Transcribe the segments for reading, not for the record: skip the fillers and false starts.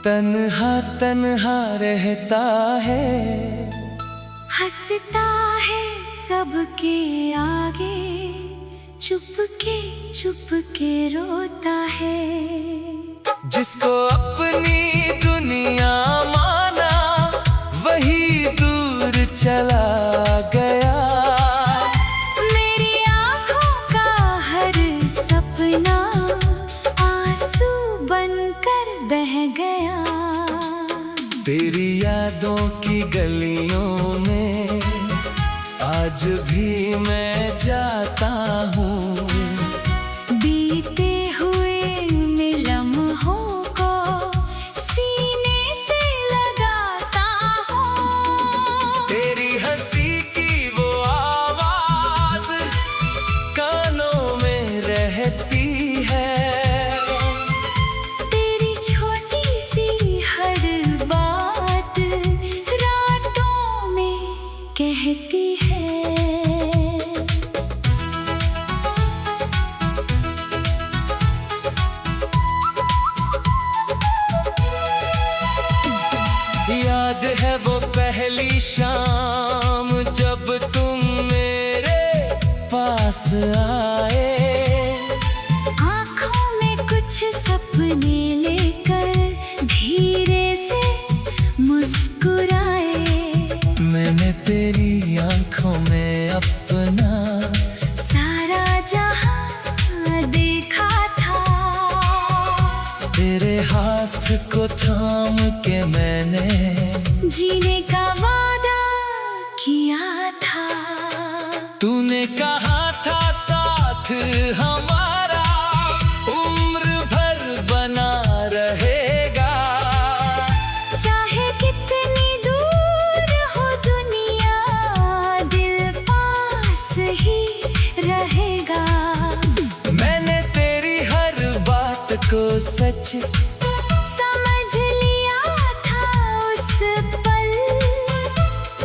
तन्हा तन्हा रहता है, हंसता है सबके आगे, चुप के रोता है। जिसको अपनी दुनिया माना वही दूर चला गया। मेरी आँखों का हर सपना आंसू बनकर बह गया। तेरी यादों की गलियों में आज भी मैं जाता हूँ, बीते हुए लम्हों को सीने से लगाता हूँ। तेरी हंसी की वो आवाज कानों में रहती है, तेरी छोटी सी हर बात रातों में कहती है। याद है वो पहली शाम जब तुम मेरे पास आए, आँखों में कुछ सपने लेकर धीरे से मुस्कुराए। मैंने तेरी आंखों में अपना सारा जहां देखा था, तेरे हाथ को थाम के मैंने जीने का वादा किया था। तूने कहा था साथ हमारा उम्र भर बना रहेगा। चाहे कितनी दूर हो दुनिया, दिल पास ही रहेगा। मैंने तेरी हर बात को सच समझ लिया था उस पल,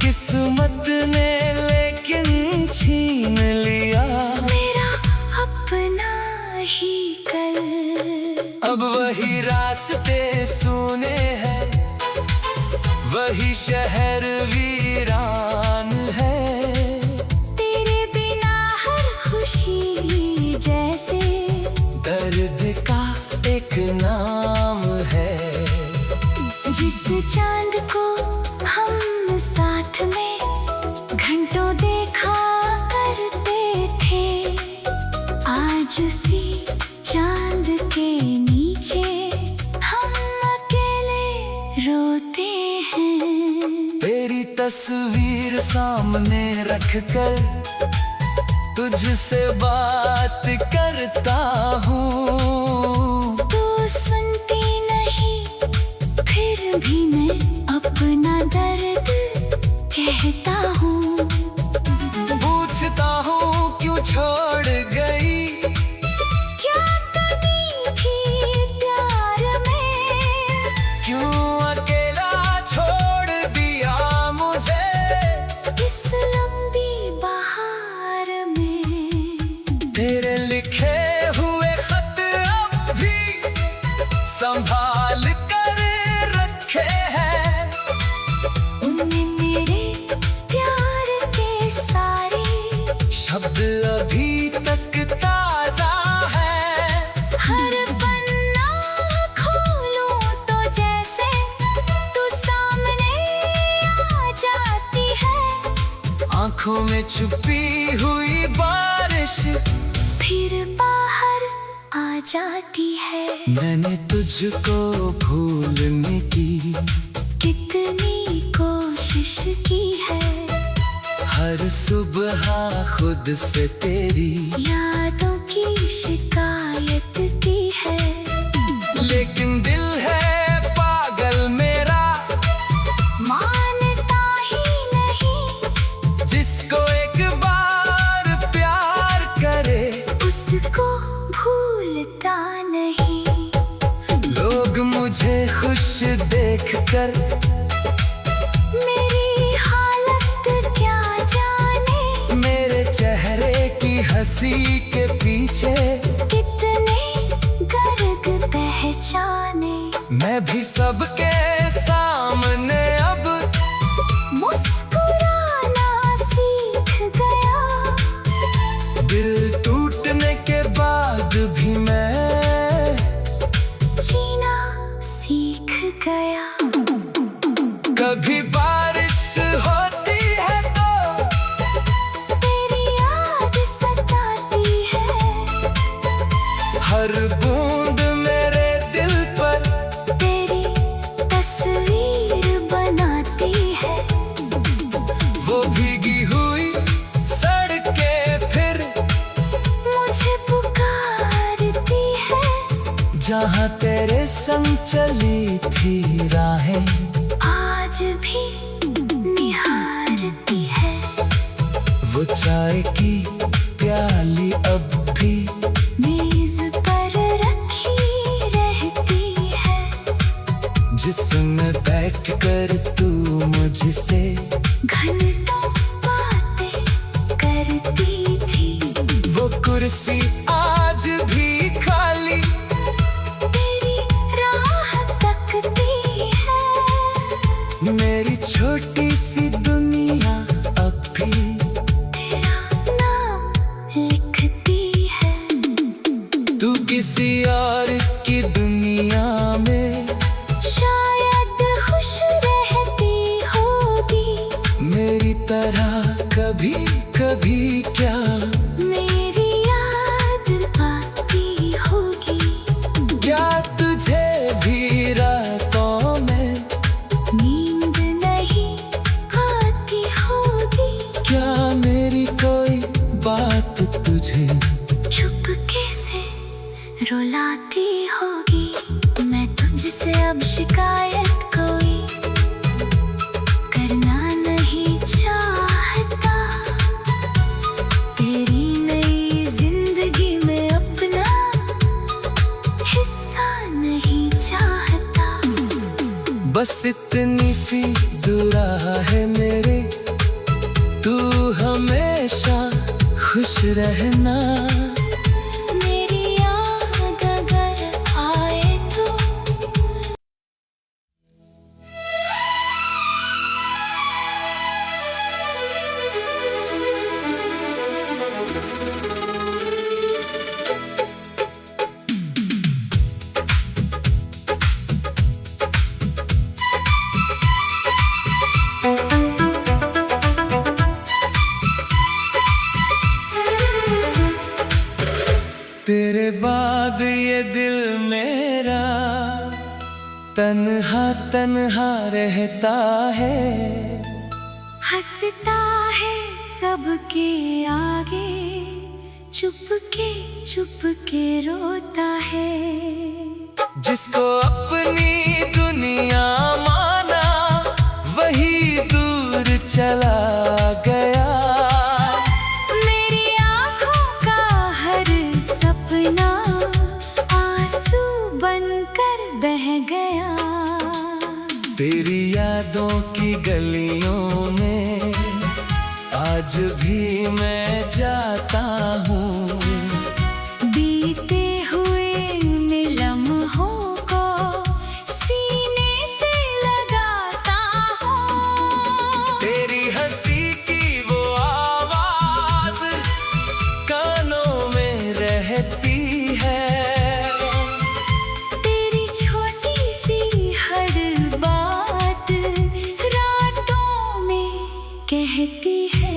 किस्मत ने लेकिन छीन लिया मेरा अपना ही कल। अब वही रास्ते सूने हैं, वही शहर वीरान है। तेरे बिना हर खुशी जैसे दर्द का एक नाम है। जिस चांद को हम साथ में घंटों देखा करते थे, आज उसी चांद के नीचे हम अकेले रोते हैं। तेरी तस्वीर सामने रखकर तुझसे बात करता हूँ। तू सुनती नहीं फिर भी मैं अपना दर्द कहता हूँ। पूछता हूँ क्यों छोड़ गई, क्या कमी थी प्यार में, क्यों अकेला छोड़ दिया मुझे इस लंबी बहार में। तेरे लिखे हुए खत अब भी संभाल कर रखे हैं। उनमें मेरे प्यार के सारे शब्द अभी तक ताजा है। हर पन्ना खोलूं तो जैसे तू सामने आ जाती है। आंखों में छुपी हुई बारिश फिर बाहर आ जाती है। मैंने तुझको भूलने की कितनी कोशिश की है, हर सुबह खुद से तेरी यादों की शिकायत की है। लेकिन दिल है पागल मेरा, मानता ही नहीं, जिसको एक बार प्यार करे उसको भूलता नहीं। लोग मुझे खुश देखकर मेरी हालत क्या जाने, मेरे चेहरे की हंसी के पीछे कितने गर्ग पहचाने। मैं मैं भी सबके सामने अब मुस्कुराना सीख गया। दिल टूटने के बाद भी मैं जीना सीख गया। कभी बारिश होती है तो तेरी याद सताती है। हर बूंद मेरे दिल पर तेरी तस्वीर बनाती है। वो भीगी हुई सड़कें फिर मुझे पुकारती है। जहाँ तेरे संग चली थी राहें आज भी निहारती है। वो चाय की प्याली अब भी मेज पर रखी रहती है। जिसमें बैठकर तू मुझसे घंटों बातें करती थी। वो कुर्सी आज भी खाली तेरी राह तकती है। मेरी छोटी सी दुनिया अब भी तेरा नाम लिखती है। तू किसी और की दुनिया में शायद खुश रहती होगी। मेरी तरह कभी कभी क्या मेरी याद आती होगी। क्या तुझे भी रातों में नींद नहीं आती होगी। क्या मेरी कोई बात तुझे चुपके से रुलाती होगी। मैं तुझसे अब शिकायत कोई करना नहीं चाहता। तेरी नई जिंदगी में अपना हिस्सा नहीं चाहता। बस इतनी सी दुआ है मेरे तू हमेशा खुश रहना। मेरी याद अगर आए तो तेरे बाद ये दिल मेरा तन्हा तन्हा रहता है। हंसता है सबके आगे, चुपके चुपके रोता है। जिसको अपनी दुनिया माना वही दूर चला गया। मेरी आँखों का हर सपना आंसू बनकर बह गया। तेरी यादों की गलियों में आज भी मैं जाता हूँ। बीते हुए लम्हों को सीने से लगाता हूँ। तेरी हंसी की वो आवाज कानों में रहती है। तेरी छोटी सी हर बात रातों में कहती है।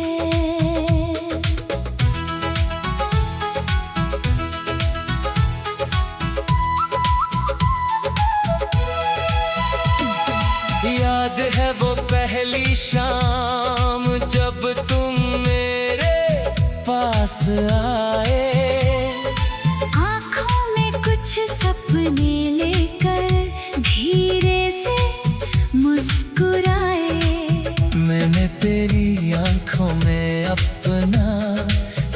याद है वो पहली शाम जब तुम मेरे पास आए। आँखों में कुछ सपने लेकर धीरे से मुस्कुराए। मैंने तेरी आंखों में अपना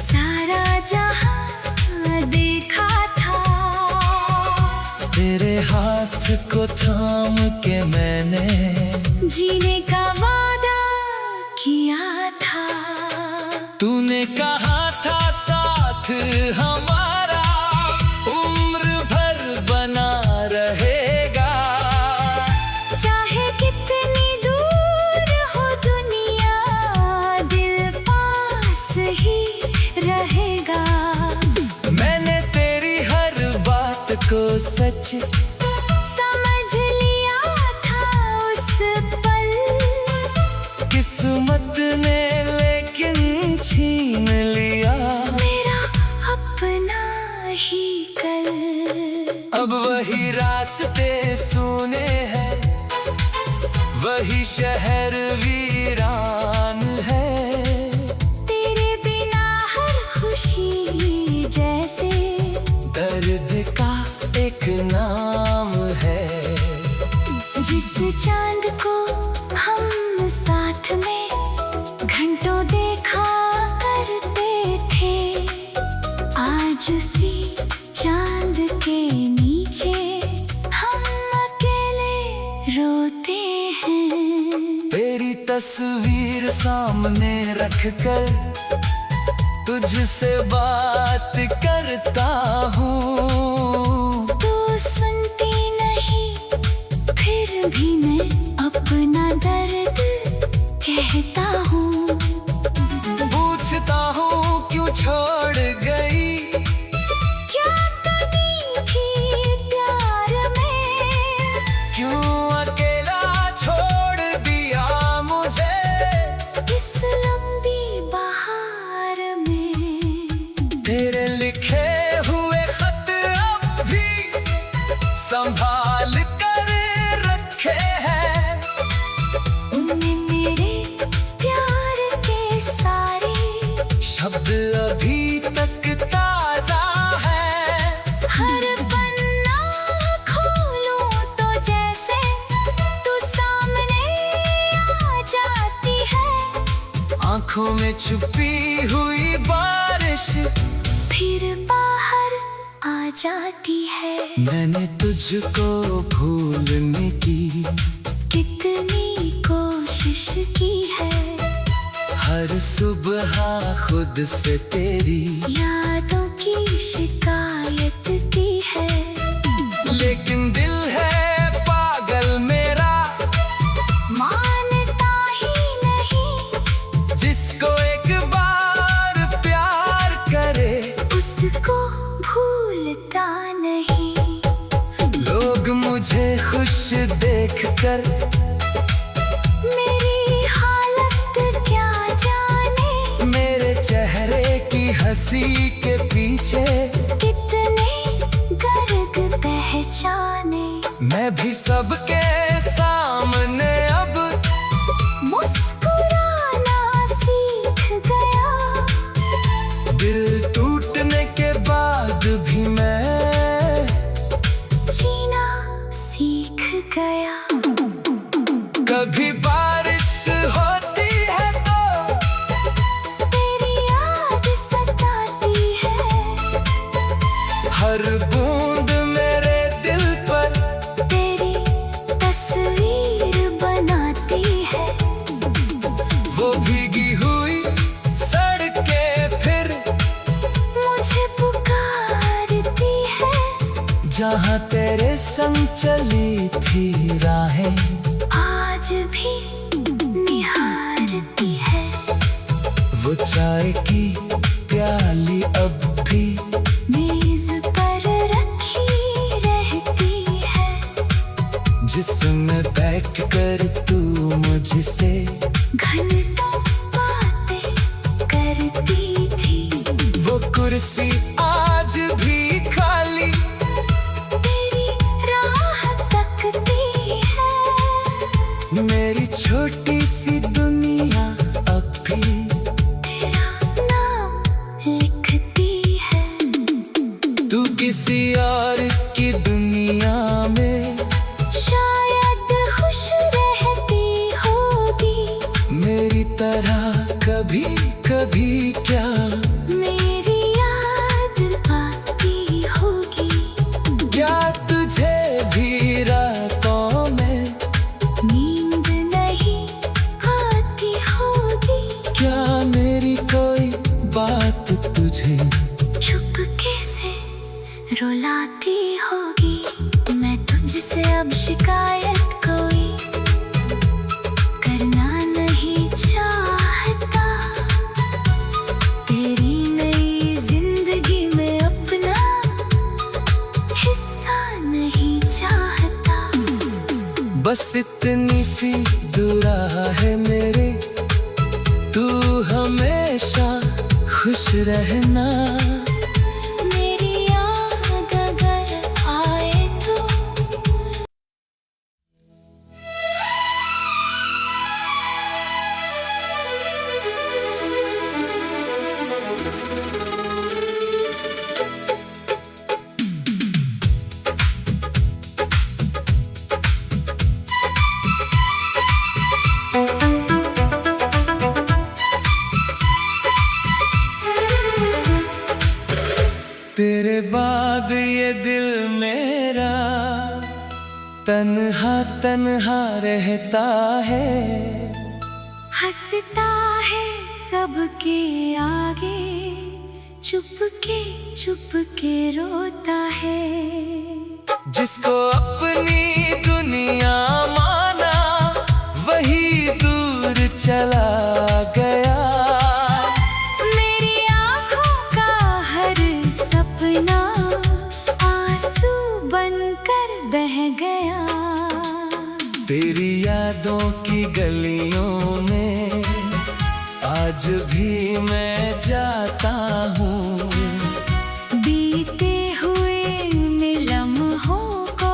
सारा जहां देखा था। तेरे हाथ को थाम के मैंने जीने का वादा किया था। तूने कहा था साथ हमारा उम्र भर बना रहेगा। समझ लिया था उस पल, किस्मत ने लेकिन छीन लिया मेरा अपना ही कल। अब वही रास्ते सूने हैं, वही शहर वीरान है। तेरे बिना हर खुशी जैसे दर्द का एक नाम है। जिस चांद को हम साथ में घंटों देखा करते थे, आज उसी चांद के नीचे हम अकेले रोते हैं। तेरी तस्वीर सामने रखकर तुझसे बात करता हूँ। तू सुनती नहीं, फिर भी मैं अपना दर्द कहता हूँ। पूछता हूँ क्यों छोड़ गई, क्या कमी थी प्यार में, क्यों अकेला छोड़ दिया मुझे इस लंबी बहार में। तेरे लिखे हुए खत अब भी संभाल कर रखे हैं। उनमें मेरे प्यार के सारे शब्द अभी तक ताजा है। हर पन्ना खोलूं तो जैसे तू सामने आ जाती है। आंखों में छुपी हुई बारिश फिर बाहर आ जाती है। मैंने तुझको भूलने की कितनी कोशिश की है, हर सुबह खुद से तेरी यादों की शिकायत की है। लेकिन दिल है पागल मेरा, मानता ही नहीं, जिसको एक बार प्यार करे उसको भूलता नहीं। लोग मुझे खुश देखकर मेरी हालत क्या जाने, मेरे चेहरे की हंसी के पीछे कितने गर्ग पहचाने। मैं भी सबके सामने अब मुस्कुराना सीख गया, दिल टूटने के बाद भी मैं जीना सीख गया। कभी बारिश होती है तो तेरी याद सताती है, हर बूंद मेरे दिल पर तेरी तस्वीर बनाती है। वो भीगी हुई सड़कें फिर मुझे पुकारती है, जहाँ तेरे संग चली थी राहें आज भी निहारती है। वो चाय की प्याली अब भी मेज पर रखी रहती है, जिसमें बैठकर तू मुझसे घंटों बातें करती थी। वो कुर्सी आज भी खाली तेरी राह तकती है, मेरी छोटी सी दुनिया अब भी तेरा नाम लिखती है। तू किसी और की दुनिया में शायद खुश रहती होगी, मेरी तरह कभी कभी क्या मेरी याद आती होगी। क्या तुझे भी रातों में नींद नहीं आती होगी, क्या मेरी कोई बात तुझे चुपके से रुलाती होगी। मैं तुझसे अब शिकायत कोई करना नहीं चाहता, तेरी बस इतनी सी दुआ है मेरी, तू हमेशा खुश रहना। मेरी याद अगर आए तो तेरे बाद ये दिल मेरा तन्हा तन्हा रहता है। हंसता है सबके आगे, चुप के रोता है। जिसको अपनी दुनिया माना वही दूर चला गया। मेरी आँखों का हर सपना आंसू बनकर बह गया। तेरी यादों की गलियों में आज भी मैं जाता हूँ। बीते हुए लम्हों को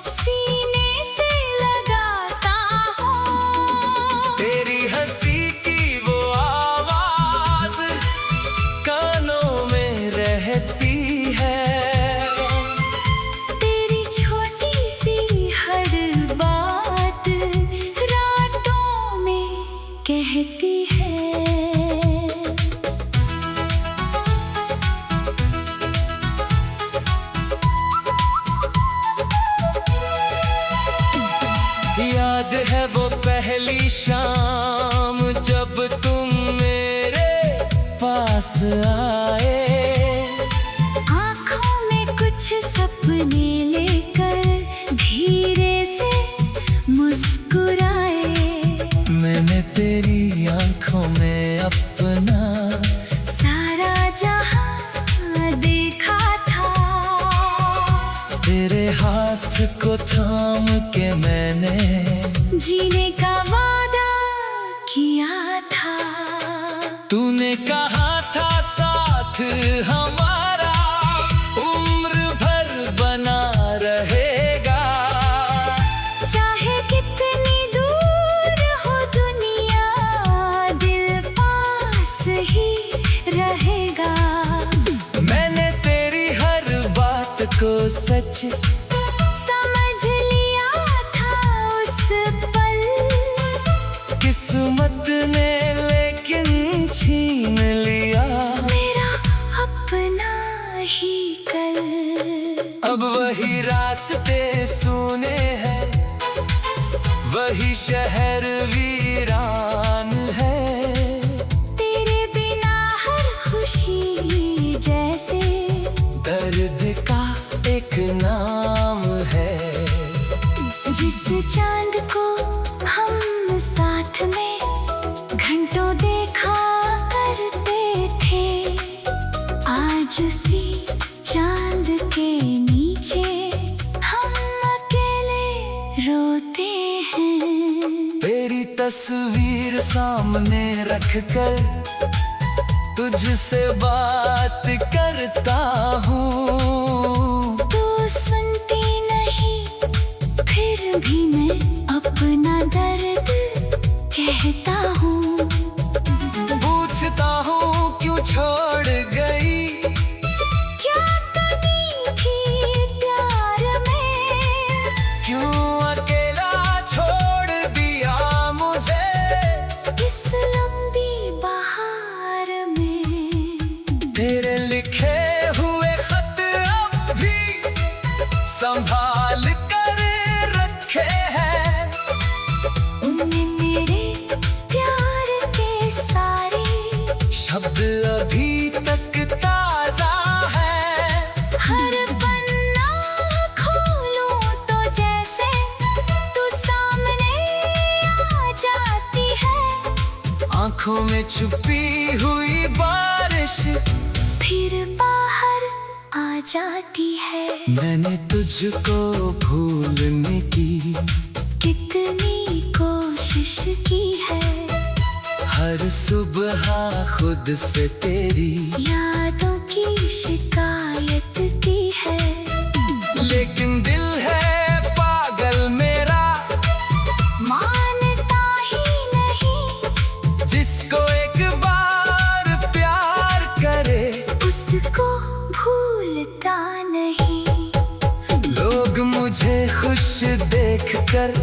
सीने से लगाता हूँ। तेरी हंसी की वो आवाज कानों में रहती है। तेरी छोटी सी हर बात रातों में कहती है। याद है वो पहली शाम जब तुम मेरे पास आए। आँखों में कुछ सपने लेकर धीरे से मुस्कुराए। मैंने तेरी आंखों में अपना सारा जहां देखा था। तेरे हाथ को थाम के मैंने जीने का वादा किया था। तूने कहा था साथ हमारा उम्र भर बना रहेगा। चाहे कितनी दूर हो दुनिया, दिल पास ही रहेगा। मैंने तेरी हर बात को सच समझ लिया था उस पल। किस्मत ने लेकिन छीन लिया मेरा अपना ही कल। अब वही रास्ते सुने हैं, वही शहर वीरान है। तेरे बिना हर खुशी जैसे दर्द का एक नाम है। जिस चांद को हम साथ में घंटों देखा करते थे, आज उसी चांद के नीचे हम अकेले रोते हैं। तेरी तस्वीर सामने रखकर तुझसे बात करता हूँ। तू सुनती नहीं फिर भी मैं अपना दर्द कहता हूँ। पूछता हूँ क्यों छोड़ गई, क्या कमी थी प्यार में, क्यों अकेला छोड़ दिया मुझे इस लंबी बहार में। तेरे लिखे हुए खत अब भी संभाल कर रखे हैं। उनमें मेरे प्यार के सारे शब्द अभी तक ताजा है। हर पन्ना खोलूं तो जैसे तू सामने आ जाती है। आंखों में छुपी हुई बारिश फिर बाहर आ जाती है। मैंने तुझको भूलने की कितनी कोशिश की है, हर सुबह खुद से तेरी यादों की शिकायत की है। लेकिन दिल है पागल मेरा, मानता ही नहीं, जिसको एक बार प्यार करे उसको भूलता नहीं। लोग मुझे खुश देखकर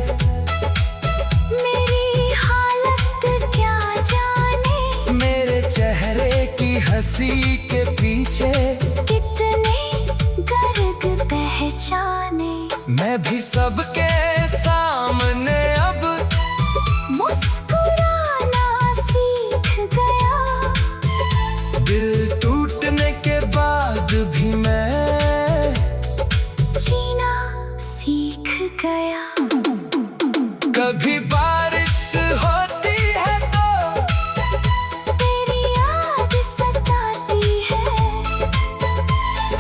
मेरी हालत क्या जाने, मेरे चेहरे की हंसी के पीछे कितने गर्द पहचाने। मैं भी सबके सामने अब मुस्कुराना सीख गया, दिल टूटने के बाद भी मैं जीना सीख गया। कभी बारिश होती है तो तेरी याद सताती है,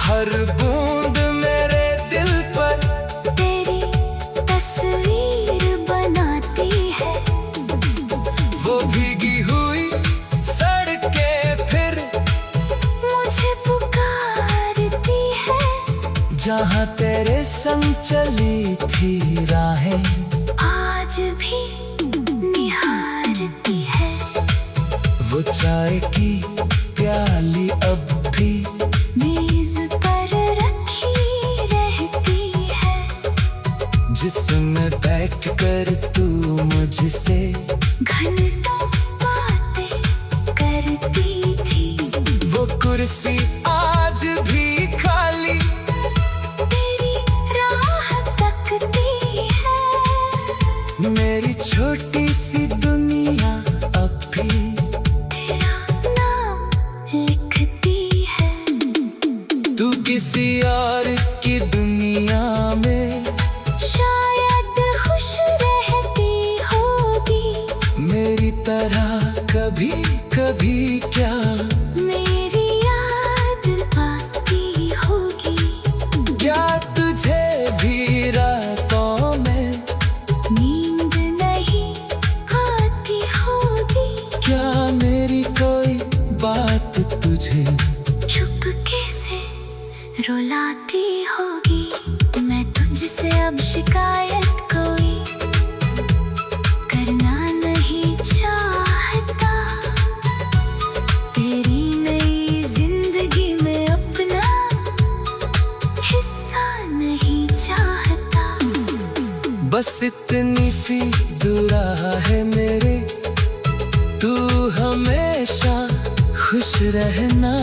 हर बूंद मेरे दिल पर तेरी तस्वीर बनाती है। वो भीगी हुई सड़कें फिर मुझे पुकारती है, जहाँ तेरे संग चली थी राहें आज भी निहारती है। वो चाय की प्याली अब भी मेज पर रखी रहती है, जिसमें बैठकर तू मुझसे घंटों बातें करती थी। वो कुर्सी आज भी खाली तेरी राह तकती है, मेरी छोटी सी दुनिया अब भी तेरा नाम लिखती है। तू किसी और की दुनिया में शायद खुश रहती होगी, मेरी तरह कभी कभी क्या मेरी याद आती होगी। क्या तुझे भी रातों में नींद नहीं आती होगी, क्या मेरी कोई बात तुझे चुपके से रुलाती होगी। मैं तुझसे अब शिकायत कोई करना नहीं चाहता, तेरी नई जिंदगी में अपना हिस्सा नहीं चाहता। बस इतनी सी दुआ है मेरे, तू हमेशा खुश रहना।